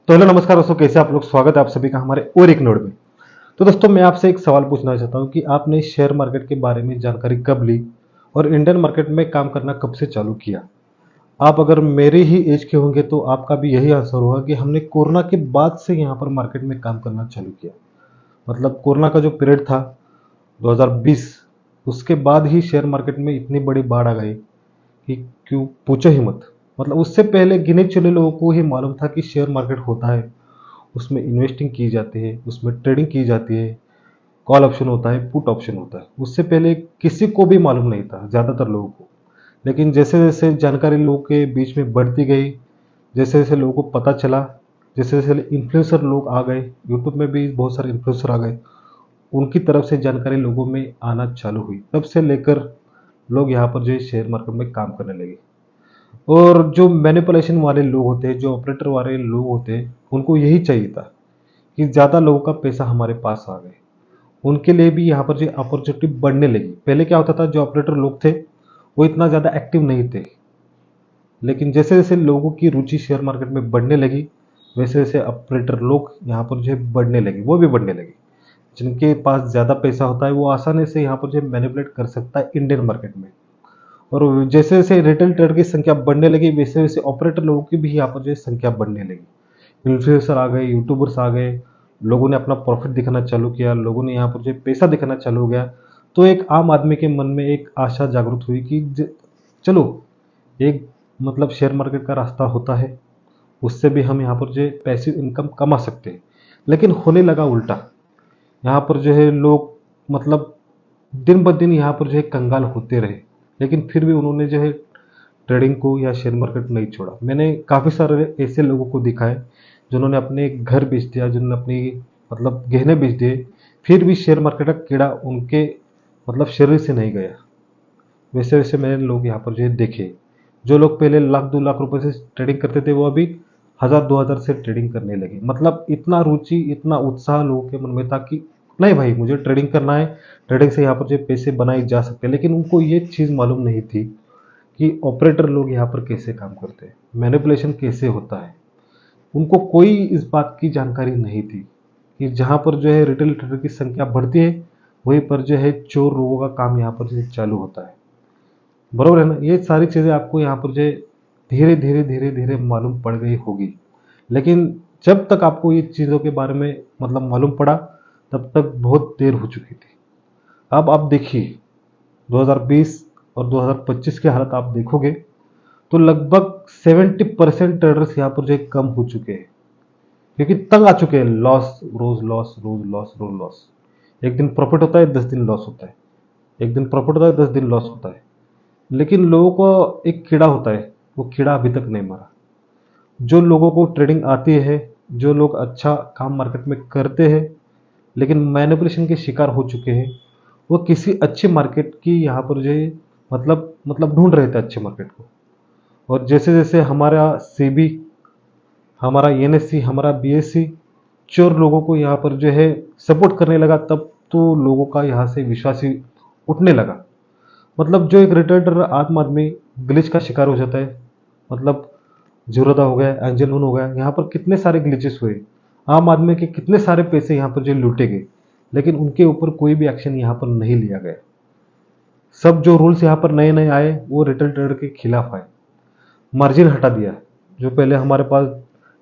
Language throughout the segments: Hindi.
तो हेलो नमस्कार दोस्तों, कैसे आप लोग। स्वागत है आप सभी का हमारे और एक नोट में। तो दोस्तों मैं आपसे एक सवाल पूछना चाहता हूं कि आपने शेयर मार्केट के बारे में जानकारी कब ली और इंडियन मार्केट में काम करना कब से चालू किया। आप अगर मेरे ही एज के होंगे तो आपका भी यही आंसर होगा कि हमने कोरोना के बाद से यहाँ पर मार्केट में काम करना चालू किया। मतलब कोरोना का जो पीरियड था 2020, उसके बाद ही शेयर मार्केट में इतनी बड़ी बाढ़ आ गई कि क्यों पूछो ही मत। मतलब उससे पहले गिने चुने लोगों को ही मालूम था कि शेयर मार्केट होता है, उसमें इन्वेस्टिंग की जाती है, उसमें ट्रेडिंग की जाती है, कॉल ऑप्शन होता है, पुट ऑप्शन होता है। उससे पहले किसी को भी मालूम नहीं था, ज़्यादातर लोगों को। लेकिन जैसे जैसे जानकारी लोगों के बीच में बढ़ती गई, जैसे जैसे लोगों को पता चला, जैसे जैसे इन्फ्लुएंसर लोग आ गए, यूट्यूब में भी बहुत सारे इन्फ्लुएंसर आ गए, उनकी तरफ से जानकारी लोगों में आना चालू हुई, तब से लेकर लोग यहाँ पर जो है शेयर मार्केट में काम करने लगे। और जो मैनिपुलेशन वाले लोग होते हैं, जो ऑपरेटर वाले लोग होते हैं, उनको यही चाहिए था कि ज़्यादा लोगों का पैसा हमारे पास आ गए। उनके लिए भी यहाँ पर जो अपॉर्चुनिटी बढ़ने लगी। पहले क्या होता था, जो ऑपरेटर लोग थे वो इतना ज़्यादा एक्टिव नहीं थे, लेकिन जैसे जैसे लोगों की रुचि शेयर मार्केट में बढ़ने लगी, वैसे वैसे ऑपरेटर लोग यहाँ पर जो है बढ़ने लगे, वो भी बढ़ने लगे। जिनके पास ज़्यादा पैसा होता है वो आसानी से यहाँ पर जो है मैनिपुलेट कर सकता है इंडियन मार्केट में। और जैसे जैसे रिटेल ट्रेडर की संख्या बढ़ने लगी, वैसे वैसे ऑपरेटर लोगों की भी यहाँ पर जो है संख्या बढ़ने लगी। इन्फ्लुएंसर आ गए, यूट्यूबर्स आ गए, लोगों ने अपना प्रॉफिट दिखाना चालू किया, लोगों ने यहाँ पर जो है पैसा दिखाना चालू हो गया। तो एक आम आदमी के मन में एक आशा जागृत हुई कि चलो एक मतलब शेयर मार्केट का रास्ता होता है, उससे भी हम यहाँ पर जो है पैसिव इनकम कमा सकते हैं। लेकिन होने लगा उल्टा। यहाँ पर जो है लोग मतलब दिन ब दिन यहाँ पर जो है कंगाल होते रहे, लेकिन फिर भी उन्होंने जो है ट्रेडिंग को या शेयर मार्केट नहीं छोड़ा। मैंने काफ़ी सारे ऐसे लोगों को देखा है जिन्होंने अपने घर बेच दिया, जिन्होंने अपनी मतलब गहने बेच दिए, फिर भी शेयर मार्केट का कीड़ा उनके मतलब शरीर से नहीं गया। वैसे वैसे मैंने लोग यहाँ पर जो है देखे, जो लोग पहले लाख 2 लाख रुपए से ट्रेडिंग करते थे, वो अभी 1000 2000 से ट्रेडिंग करने लगे। मतलब इतना रुचि, इतना उत्साह लोगों के मन में था कि नहीं भाई, मुझे ट्रेडिंग करना है, ट्रेडिंग से यहाँ पर जो है पैसे बनाए जा सकते हैं। लेकिन उनको ये चीज़ मालूम नहीं थी कि ऑपरेटर लोग यहाँ पर कैसे काम करते हैं, मैनिपुलेशन कैसे होता है। उनको कोई इस बात की जानकारी नहीं थी कि जहाँ पर जो है रिटेल ट्रेडर की संख्या बढ़ती है, वहीं पर जो है चोर लोगों का काम यहाँ पर जो है चालू होता है। बरोबर है ना। ये सारी चीज़ें आपको यहाँ पर जो है धीरे धीरे धीरे धीरे मालूम पड़ गई होगी। लेकिन जब तक आपको ये चीज़ों के बारे में मतलब मालूम पड़ा, तब तक बहुत देर हो चुकी थी। अब आप देखिए 2020 और 2025 की हालत आप देखोगे तो लगभग 70% ट्रेडर्स यहाँ पर जो है कम हो चुके हैं, क्योंकि तंग आ चुके हैं। लॉस रोज लॉस, रोज लॉस, रोज लॉस। एक दिन प्रॉफिट होता है, 10 दिन लॉस होता है। एक दिन प्रॉफिट होता है, 10 दिन लॉस होता है। लेकिन लोगों को एक कीड़ा होता है, वो कीड़ा अभी तक नहीं मरा। जो लोगों को ट्रेडिंग आती है, जो लोग अच्छा काम मार्केट में करते हैं, लेकिन मैनिपुलेशन के शिकार हो चुके हैं, वो किसी अच्छे मार्केट की यहाँ पर जो है मतलब ढूंढ रहे थे अच्छे मार्केट को। और जैसे जैसे हमारा सेबी, हमारा एनएससी, हमारा बीएससी चोर लोगों को यहाँ पर जो है सपोर्ट करने लगा, तब तो लोगों का यहाँ से विश्वास ही उठने लगा। मतलब जो एक रिटेलर आत्म आदमी ग्लिच का शिकार हो जाता है, मतलब जीरोधा हो गया, एंजल वन हो गया, यहाँ पर कितने सारे ग्लिचेस हुए, आम आदमी के कितने सारे पैसे यहाँ पर जो लूटे गए, लेकिन उनके ऊपर कोई भी एक्शन यहाँ पर नहीं लिया गया। सब जो रूल्स यहाँ पर नए नए आए वो रिटेल ट्रेडर के खिलाफ आए। मार्जिन हटा दिया। जो पहले हमारे पास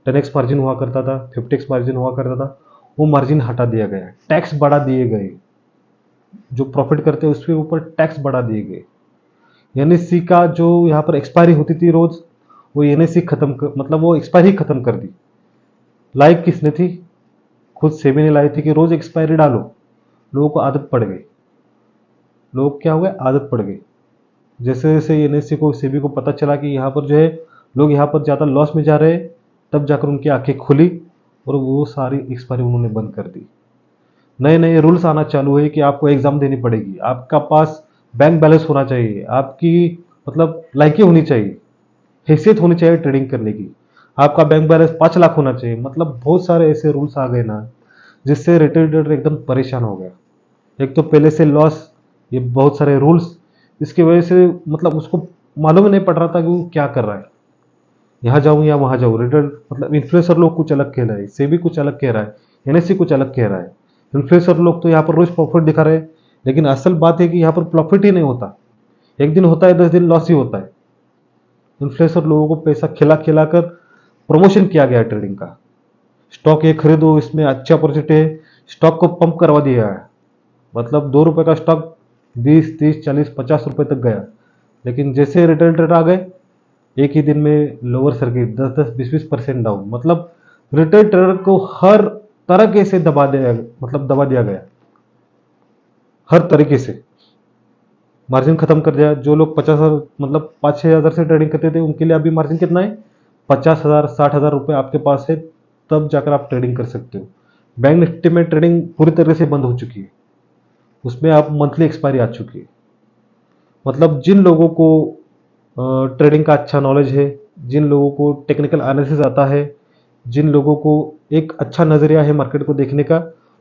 10x मार्जिन हुआ करता था, 50x मार्जिन हुआ करता था, वो मार्जिन हटा दिया गया। टैक्स बढ़ा दिए गए, जो प्रॉफिट करते हैं उसके ऊपर टैक्स बढ़ा दिए गए। एनएससी का जो यहाँ पर एक्सपायरी होती थी रोज, वो एनएससी मतलब वो एक्सपायरी खत्म कर दी। लाइक किसने थी? खुद सेबी ने लाई थी कि रोज एक्सपायरी डालो। लोगों को आदत पड़ गई। लोग क्या हो गए, आदत पड़ गई। जैसे जैसे एनएससी को, सेबी को पता चला कि यहाँ पर जो है लोग यहाँ पर ज़्यादा लॉस में जा रहे हैं, तब जाकर उनकी आंखें खुली और वो सारी एक्सपायरी उन्होंने बंद कर दी। नए नए रूल्स आना चालू हुए कि आपको एग्जाम देनी पड़ेगी, आपका पास बैंक बैलेंस होना चाहिए, आपकी मतलब लायकी होनी चाहिए, हैसियत होनी चाहिए ट्रेडिंग करने की, आपका बैंक बैलेंस 5 लाख होना चाहिए। मतलब बहुत सारे ऐसे रूल्स आ गए ना, जिससे रिटेल ट्रेडर एकदम परेशान हो गया। एक तो पहले से लॉस, ये बहुत सारे रूल्स, इसकी वजह से मतलब उसको मालूम ही नहीं पड़ रहा था कि वो क्या कर रहा है। यहाँ जाऊँ या वहाँ जाऊँ। रिटेल मतलब इन्फ्लुएंसर लोग कुछ अलग कह रहे हैं, सेबी कुछ अलग कह रहा है, एनएससी कुछ अलग कह रहा है। इन्फ्लुएंसर लोग तो यहाँ पर रोज प्रॉफिट दिखा रहे हैं, लेकिन असल बात है कि यहाँ पर प्रॉफिट ही नहीं होता। एक दिन होता है, 10 दिन लॉस ही होता है। इन्फ्लुएंसर लोगों को पैसा खिला खिला कर प्रमोशन किया गया है ट्रेडिंग का। स्टॉक ये खरीदो, इसमें अच्छी अपॉर्चुनिटी है, स्टॉक को पंप करवा दिया है। मतलब 2 रुपए का स्टॉक 20, 30, 40, 50 रुपए तक गया, लेकिन जैसे रिटेल ट्रेडर आ गए, एक ही दिन में लोअर सर्किट 10-10, 20-20% डाउन। मतलब रिटेल ट्रेडर को हर तरह से दबा दिया गया, हर तरीके से मार्जिन खत्म कर दिया। जो लोग 50,000 मतलब 5-6 हज़ार से ट्रेडिंग करते थे, उनके लिए अभी मार्जिन कितना है? 50,000 60,000 रुपये आपके पास है, तब जाकर आप ट्रेडिंग कर सकते हो। बैंक निफ्टी में ट्रेडिंग पूरी तरह से बंद हो चुकी है, उसमें आप मंथली एक्सपायरी आ चुकी है। मतलब जिन लोगों को ट्रेडिंग का अच्छा नॉलेज है, जिन लोगों को टेक्निकल एनालिसिस आता है, जिन लोगों को एक अच्छा नजरिया है मार्केट को देखने का,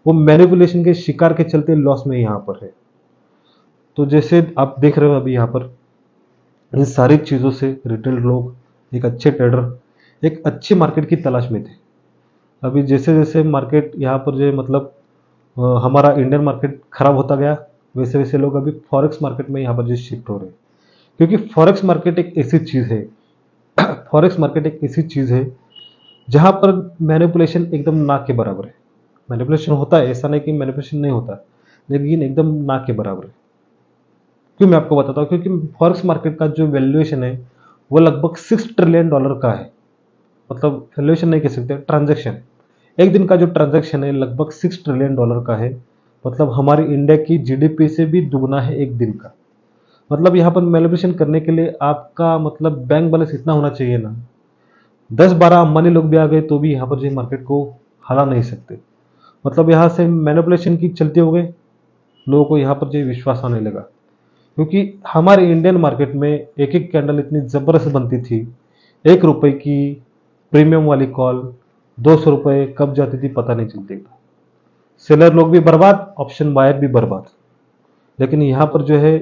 वो मैनिपुलेशन के शिकार के चलते लॉस में यहाँ पर है। तो जैसे आप देख रहे हो अभी यहाँ पर इन सारी चीज़ों से रिटेल लोग, एक अच्छे ट्रेडर एक अच्छी मार्केट की तलाश में थे। अभी जैसे जैसे मार्केट यहाँ पर जो है मतलब हमारा इंडियन मार्केट खराब होता गया, वैसे वैसे लोग अभी फॉरेक्स मार्केट में यहाँ पर जो शिफ्ट हो रहे हैं। क्योंकि फॉरेक्स मार्केट एक ऐसी चीज़ है, फॉरेक्स मार्केट एक ऐसी चीज़ है जहाँ पर मैनिपुलेशन एकदम ना के बराबर है। मैनिपुलेशन होता है, ऐसा नहीं कि मैनिपुलेशन नहीं होता, लेकिन एकदम ना के बराबर है। क्यों मैं आपको बताता हूँ, क्योंकि फॉरेक्स मार्केट का जो वैल्यूएशन है वो लगभग $6 ट्रिलियन का है। मतलब वैल्यूएशन नहीं कह सकते, ट्रांजैक्शन, एक दिन का जो ट्रांजैक्शन है लगभग $6 ट्रिलियन का है। मतलब हमारी इंडिया की जीडीपी से भी दुगना है एक दिन का। मतलब यहाँ पर मैनिपुलेशन करने के लिए आपका मतलब बैंक बैलेंस इतना होना चाहिए ना, 10-12 अंबानी लोग भी आ गए तो भी यहाँ पर जो मार्केट को हरा नहीं सकते। मतलब यहाँ से मैनिपुलेशन की चलते हो गए, लोगों को यहाँ पर जो विश्वास आने लगा। क्योंकि हमारे इंडियन मार्केट में एक एक कैंडल इतनी ज़बरदस्त बनती थी, 1 रुपए की प्रीमियम वाली कॉल 200 रुपए कब जाती थी पता नहीं चलती था। सेलर लोग भी बर्बाद, ऑप्शन बायर भी बर्बाद। लेकिन यहाँ पर जो है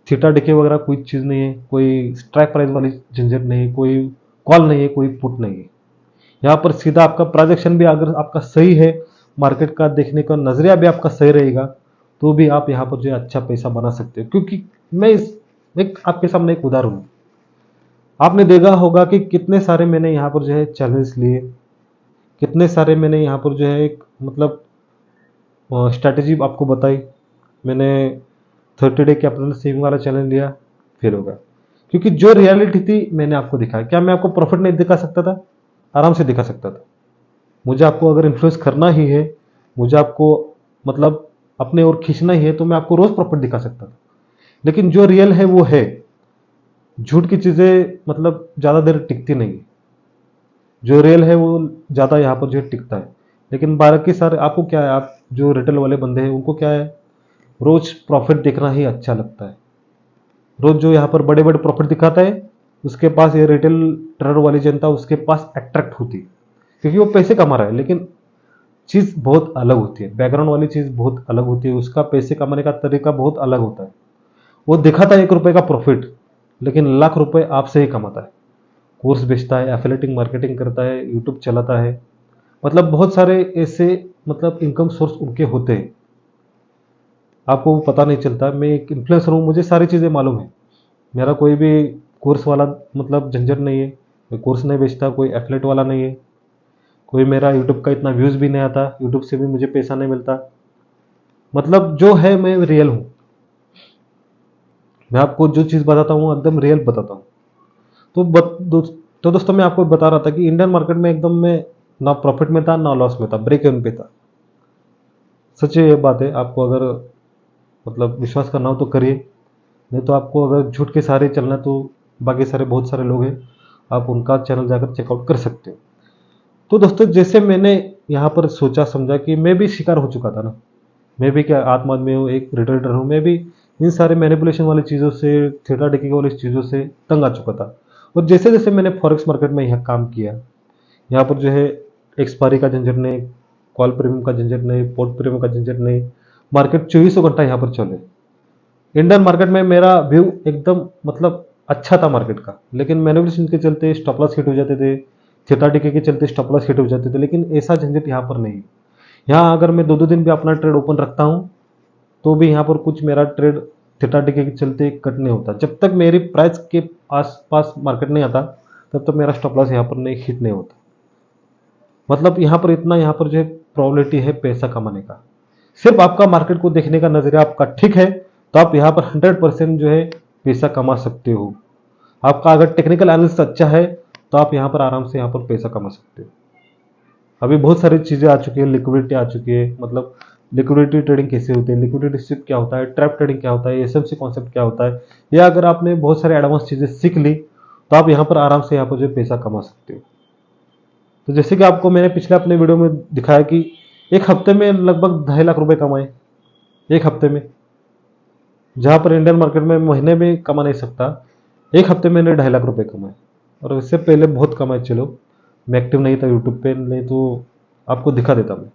थीटा डिके वगैरह कोई चीज़ नहीं है, कोई स्ट्राइक प्राइस वाली झंझट नहीं है, कोई कॉल नहीं है, कोई पुट नहीं है। यहाँ पर सीधा आपका प्रोजेक्शन भी अगर आपका सही है, मार्केट का देखने का नजरिया भी आपका सही रहेगा, तो भी आप यहाँ पर जो है अच्छा पैसा बना सकते हो। क्योंकि मैं इस एक आपके सामने एक उदाहरण हूँ। आपने देखा होगा कि कितने सारे मैंने यहाँ पर जो है चैलेंज लिए, कितने सारे मैंने यहाँ पर जो है एक मतलब स्ट्रैटेजी आपको बताई। मैंने 30 डे कैपिटल सेविंग वाला चैलेंज लिया, फेल होगा। क्योंकि जो रियलिटी थी मैंने आपको दिखाया। क्या मैं आपको प्रॉफिट नहीं दिखा सकता था? आराम से दिखा सकता था। मुझे आपको अगर इन्फ्लुएंस करना ही है, मुझे आपको मतलब अपने ओर खींचना ही है, तो मैं आपको रोज प्रॉफिट दिखा सकता था। लेकिन जो रियल है वो है, झूठ की चीजें मतलब ज्यादा देर टिकती नहीं है। जो रियल है वो ज्यादा यहाँ पर जो है टिकता है। लेकिन बाकी सारे आपको क्या है, आप जो रिटेल वाले बंदे हैं उनको क्या है, रोज प्रॉफिट देखना ही अच्छा लगता है। रोज जो यहाँ पर बड़े बड़े प्रॉफिट दिखाता है, उसके पास ये रिटेल ट्रेडर वाली जनता उसके पास अट्रैक्ट होती है, क्योंकि वो पैसे कमा रहा है। लेकिन चीज़ बहुत अलग होती है, बैकग्राउंड वाली चीज़ बहुत अलग होती है, उसका पैसे कमाने का तरीका बहुत अलग होता है। वो दिखाता है 1 रुपए का प्रॉफिट, लेकिन लाख रुपए आपसे ही कमाता है। कोर्स बेचता है, एफिलिएटिंग मार्केटिंग करता है, यूट्यूब चलाता है। मतलब बहुत सारे ऐसे मतलब इनकम सोर्स उनके होते हैं, आपको वो पता नहीं चलता। मैं एक इन्फ्लुएंसर हूँ, मुझे सारी चीज़ें मालूम है। मेरा कोई भी कोर्स वाला मतलब झंझट नहीं है, कोई कोर्स नहीं बेचता, कोई एफिलेट वाला नहीं है, कोई मेरा यूट्यूब का इतना व्यूज़ भी नहीं आता, यूट्यूब से भी मुझे पैसा नहीं मिलता। मतलब जो है मैं रियल हूँ। मैं आपको जो चीज़ बताता हूँ एकदम रियल बताता हूँ। तो तो दोस्तों मैं आपको बता रहा था कि इंडियन मार्केट में एकदम मैं ना प्रॉफिट में था ना लॉस में था, ब्रेक इवन पे था। सच ये बात है। आपको अगर मतलब विश्वास करना हो तो करिए, नहीं तो आपको अगर झूठ के सहारे चलना है तो बाकी सारे बहुत सारे लोग हैं, आप उनका चैनल जाकर चेकआउट कर सकते हो। तो दोस्तों जैसे मैंने यहाँ पर सोचा समझा कि मैं भी शिकार हो चुका था ना, मैं भी क्या आत्मा आदमी हूँ, एक रिटेलर हूँ, मैं भी इन सारे मैनिपुलेशन वाली चीज़ों से, थीटा डिकी वाली चीज़ों से तंग आ चुका था। और जैसे जैसे मैंने फॉरेक्स मार्केट में यहाँ काम किया, यहाँ पर जो है एक्सपायरी का झंझट नहीं, कॉल प्रीमियम का झंझट नहीं, पोर्ट प्रीमियम का झंझट नहीं, मार्केट 24 घंटा यहाँ पर चले। इंडियन मार्केट में मेरा व्यू एकदम मतलब अच्छा था मार्केट का, लेकिन मैनिपुलेशन के चलते स्टॉप लॉस हिट हो जाते थे, थीटा डिके के चलते स्टॉप लॉस हिट हो जाते थे, लेकिन ऐसा झंझट यहाँ पर नहीं है। यहाँ अगर मैं 2-2 दिन भी अपना ट्रेड ओपन रखता हूँ तो भी यहाँ पर कुछ मेरा ट्रेड थीटा डिके के चलते कट नहीं होता। जब तक मेरी प्राइस के आसपास मार्केट नहीं आता तब तक मेरा स्टॉप लॉस यहाँ पर नहीं हिट नहीं होता। मतलब यहाँ पर इतना यहाँ पर जो है प्रोबेबिलिटी है पैसा कमाने का। सिर्फ आपका मार्केट को देखने का नजरिया आपका ठीक है तो आप यहाँ पर 100% जो है पैसा कमा सकते हो। आपका अगर टेक्निकल एनालिसिस अच्छा है तो आप यहाँ पर आराम से यहाँ पर पैसा कमा सकते हो। अभी बहुत सारी चीजें आ चुकी है, लिक्विडिटी आ चुकी है। मतलब लिक्विडिटी ट्रेडिंग कैसे होती है, लिक्विडिटी स्विप क्या होता है, ट्रैप ट्रेडिंग क्या होता है, एसएमसी कॉन्सेप्ट क्या होता है, या अगर आपने बहुत सारे एडवांस चीजें सीख ली तो आप यहाँ पर आराम से यहाँ पर जो है पैसा कमा सकते हो। तो जैसे कि आपको मैंने पिछले अपने वीडियो में दिखाया कि एक हफ्ते में लगभग 2.5 लाख रुपए कमाए, एक हफ्ते में। जहां पर इंडियन मार्केट में महीने में कमा नहीं सकता, एक हफ्ते में मैंने 2.5 लाख रुपए कमाए। और इससे पहले बहुत कमाए, चलो मैं एक्टिव नहीं था यूट्यूब पे, नहीं तो आपको दिखा देता मैं।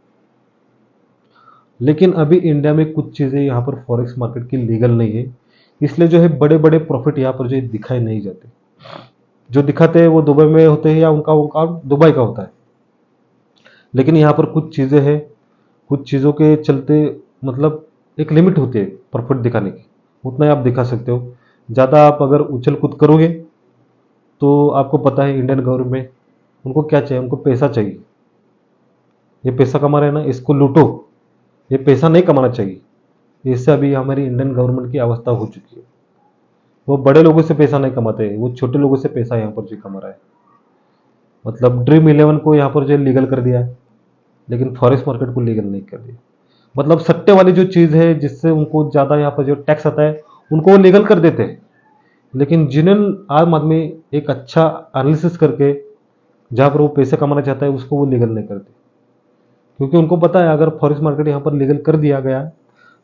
लेकिन अभी इंडिया में कुछ चीज़ें यहाँ पर फॉरेक्स मार्केट की लीगल नहीं है, इसलिए जो है बड़े बड़े प्रॉफिट यहाँ पर जो है दिखाई नहीं जाते। जो दिखाते हैं वो दुबई में होते हैं या उनका उनका दुबई का होता है। लेकिन यहाँ पर कुछ चीज़ें हैं, कुछ चीज़ों के चलते मतलब एक लिमिट होती है प्रॉफिट दिखाने की, उतना ही आप दिखा सकते हो। ज़्यादा आप अगर उछल कूद करोगे तो आपको पता है इंडियन गवर्नमेंट उनको क्या चाहिए, उनको पैसा चाहिए। ये पैसा कमा रहे हैं ना, इसको लूटो, ये पैसा नहीं कमाना चाहिए। इससे अभी हमारी इंडियन गवर्नमेंट की अवस्था हो चुकी है। वो बड़े लोगों से पैसा नहीं कमाते हैं, वो छोटे लोगों से पैसा यहाँ पर जो कमा रहा है। मतलब ड्रीम इलेवन को यहाँ पर जो लीगल कर दिया है, लेकिन फॉरेक्स मार्केट को लीगल नहीं कर दिया। मतलब सट्टे वाली जो चीज़ है जिससे उनको ज़्यादा यहाँ पर जो टैक्स आता है उनको वो लीगल कर देते हैं। लेकिन जिन्हें आम आदमी एक अच्छा एनालिसिस करके जहाँ पर वो पैसे कमाना चाहता है उसको वो लीगल नहीं करते, क्योंकि उनको पता है अगर फॉरेक्स मार्केट यहाँ पर लीगल कर दिया गया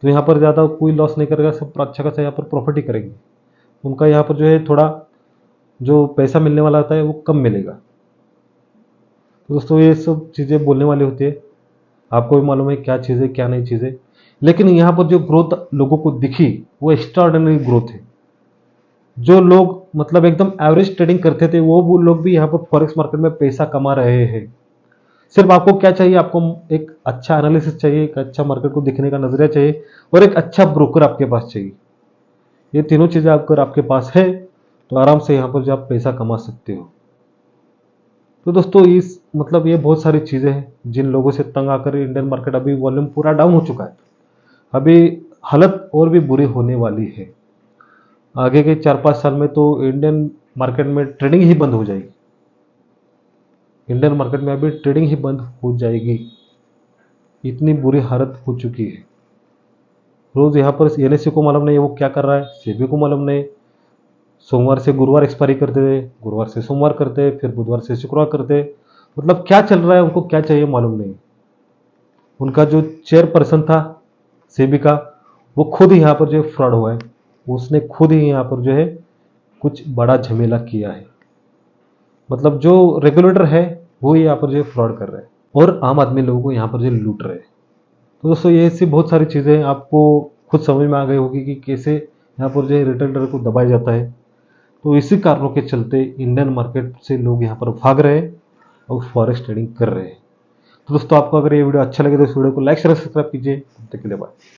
तो यहाँ पर ज़्यादा कोई लॉस नहीं करेगा, सब अच्छा खासा यहाँ पर प्रॉफिट ही करेंगे। उनका यहाँ पर जो है थोड़ा जो पैसा मिलने वाला होता है वो कम मिलेगा। तो दोस्तों ये सब चीज़ें बोलने वाली होती है, आपको भी मालूम है क्या चीज़ें क्या नहीं चीज़ें। लेकिन यहाँ पर जो ग्रोथ लोगों को दिखी वो एक्स्ट्राऑर्डिनरी ग्रोथ है। जो लोग मतलब एकदम एवरेज ट्रेडिंग करते थे वो लोग भी यहाँ पर फॉरेक्स मार्केट में पैसा कमा रहे हैं। सिर्फ आपको क्या चाहिए, आपको एक अच्छा एनालिसिस चाहिए, एक अच्छा मार्केट को देखने का नजरिया चाहिए और एक अच्छा ब्रोकर आपके पास चाहिए। ये तीनों चीजें अगर आपके पास है तो आराम से यहाँ पर जो आप पैसा कमा सकते हो। तो दोस्तों इस मतलब ये बहुत सारी चीजें हैं जिन लोगों से तंग आकर इंडियन मार्केट अभी वॉल्यूम पूरा डाउन हो चुका है। अभी हालत और भी बुरी होने वाली है। आगे के 4-5 साल में तो इंडियन मार्केट में ट्रेडिंग ही बंद हो जाएगी। इंडियन मार्केट में अभी ट्रेडिंग ही बंद हो जाएगी, इतनी बुरी हालत हो चुकी है। रोज यहाँ पर एनएससी को मालूम नहीं है वो क्या कर रहा है, सेबी को मालूम नहीं। सोमवार से गुरुवार एक्सपायरी करते थे, गुरुवार से सोमवार करते, फिर बुधवार से शुक्रवार करते। मतलब क्या चल रहा है, उनको क्या चाहिए मालूम नहीं। उनका जो चेयरपर्सन था सेबी का वो खुद ही यहाँ पर जो फ्रॉड हुआ है, उसने खुद ही यहाँ पर जो है कुछ बड़ा झमेला किया है। मतलब जो रेगुलेटर है वो यहाँ पर जो फ्रॉड कर रहे हैं और आम आदमी लोगों को यहाँ पर जो लूट रहे हैं। तो दोस्तों ये ऐसी बहुत सारी चीज़ें आपको खुद समझ में आ गई होगी कि कैसे यहाँ पर जो है रिटेल डर को दबाया जाता है। तो इसी कारणों के चलते इंडियन मार्केट से लोग यहाँ पर भाग रहे हैं और फॉरेक्स ट्रेडिंग कर रहे हैं। तो दोस्तों आपको अगर ये वीडियो अच्छा लगे तो इस वीडियो को लाइक शेयर सब्सक्राइब कीजिए। तब तक के लिए बाय।